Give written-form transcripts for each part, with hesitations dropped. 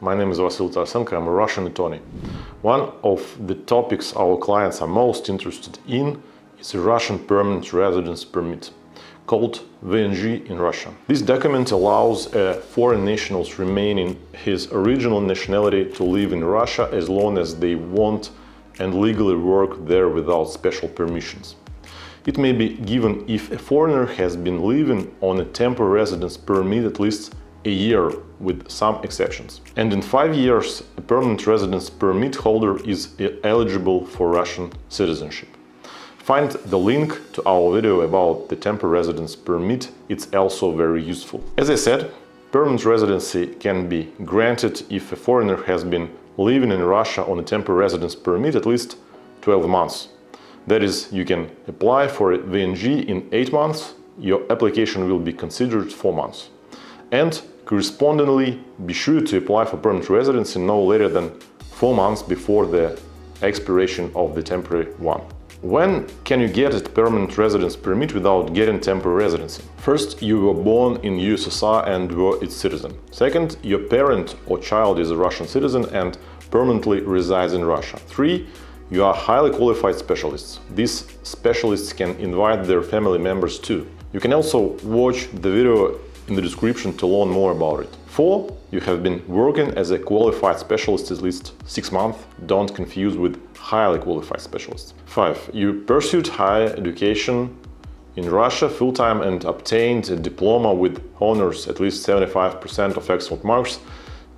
My name is VNZh. I'm a Russian attorney. One of the topics our clients are most interested in is a Russian permanent residence permit, called VNZh in Russia. This document allows foreign nationals remaining his original nationality to live in Russia as long as they want and legally work there without special permissions. It may be given if a foreigner has been living on a temporary residence permit at least a year, with some exceptions. And in 5 years, a permanent residence permit holder is eligible for Russian citizenship. Find the link to our video about the temporary residence permit, it's also very useful. As I said, permanent residency can be granted if a foreigner has been living in Russia on a temporary residence permit at least 12 months. That is, you can apply for a VNZh in 8 months, your application will be considered 4 months. And correspondingly, be sure to apply for permanent residency no later than 4 months before the expiration of the temporary one. When can you get a permanent residence permit without getting temporary residency? First, you were born in USSR and were its citizen. Second, your parent or child is a Russian citizen and permanently resides in Russia. 3, you are highly qualified specialists. These specialists can invite their family members too. You can also watch the video in the description to learn more about it. 4, you have been working as a qualified specialist at least 6 months. Don't confuse with highly qualified specialists. 5, you pursued higher education in Russia full-time and obtained a diploma with honors, at least 75% of excellent marks,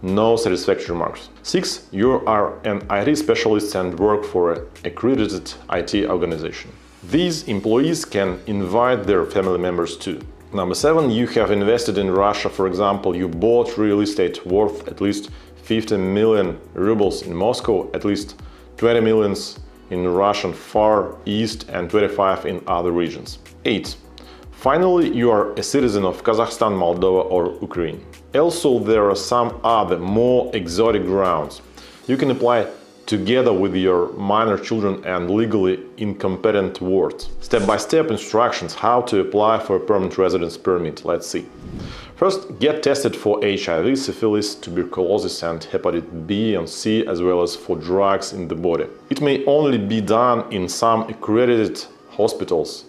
no satisfactory marks. 6, you are an IT specialist and work for an accredited IT organization. These employees can invite their family members too. Number 7, you have invested in Russia. For example, you bought real estate worth at least 50 million rubles in Moscow, at least 20 millions in Russian Far East and 25 in other regions. 8, finally, you are a citizen of Kazakhstan, Moldova or Ukraine. Also, there are some other more exotic grounds. You can apply together with your minor children and legally incompetent wards. Step-by-step instructions how to apply for a permanent residence permit. Let's see. First, get tested for HIV, syphilis, tuberculosis and hepatitis B and C, as well as for drugs in the body. It may only be done in some accredited hospitals.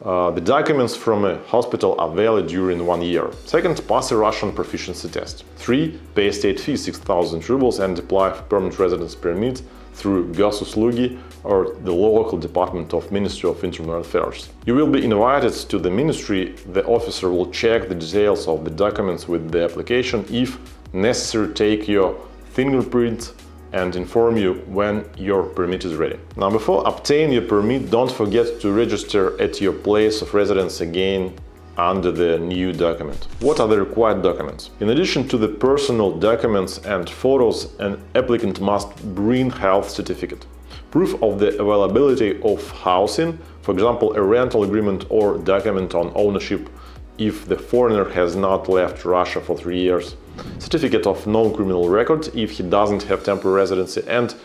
The documents from a hospital are valid during 1 year. Second, pass a Russian proficiency test. 3, pay a state fee 6,000 rubles and apply for permanent residence permit through Gosuslugi or the local department of Ministry of Internal Affairs. You will be invited to the ministry. The officer will check the details of the documents with the application. If necessary, take your fingerprint and inform you when your permit is ready. Number 4, obtain your permit. Don't forget to register at your place of residence again under the new document. What are the required documents? In addition to the personal documents and photos, an applicant must bring health certificate, proof of the availability of housing, for example, a rental agreement or document on ownership if the foreigner has not left Russia for 3 years, certificate of no criminal record if he doesn't have temporary residency, and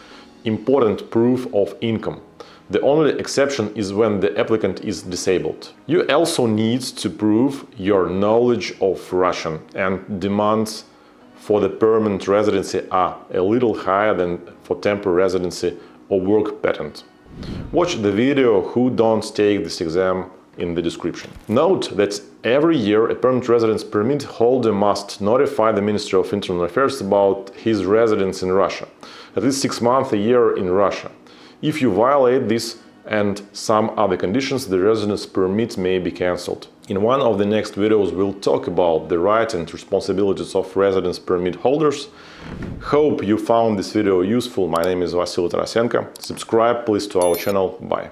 important proof of income. The only exception is when the applicant is disabled. You also need to prove your knowledge of Russian, and demands for the permanent residency are a little higher than for temporary residency or work patent. Watch the video Who Don't Take This Exam in the description. Note that every year a permanent residence permit holder must notify the Ministry of Internal Affairs about his residence in Russia, at least 6 months a year in Russia. If you violate this and some other conditions, the residence permit may be cancelled. In one of the next videos, we'll talk about the rights and responsibilities of residence permit holders. Hope you found this video useful. My name is VNZh. Subscribe please to our channel. Bye.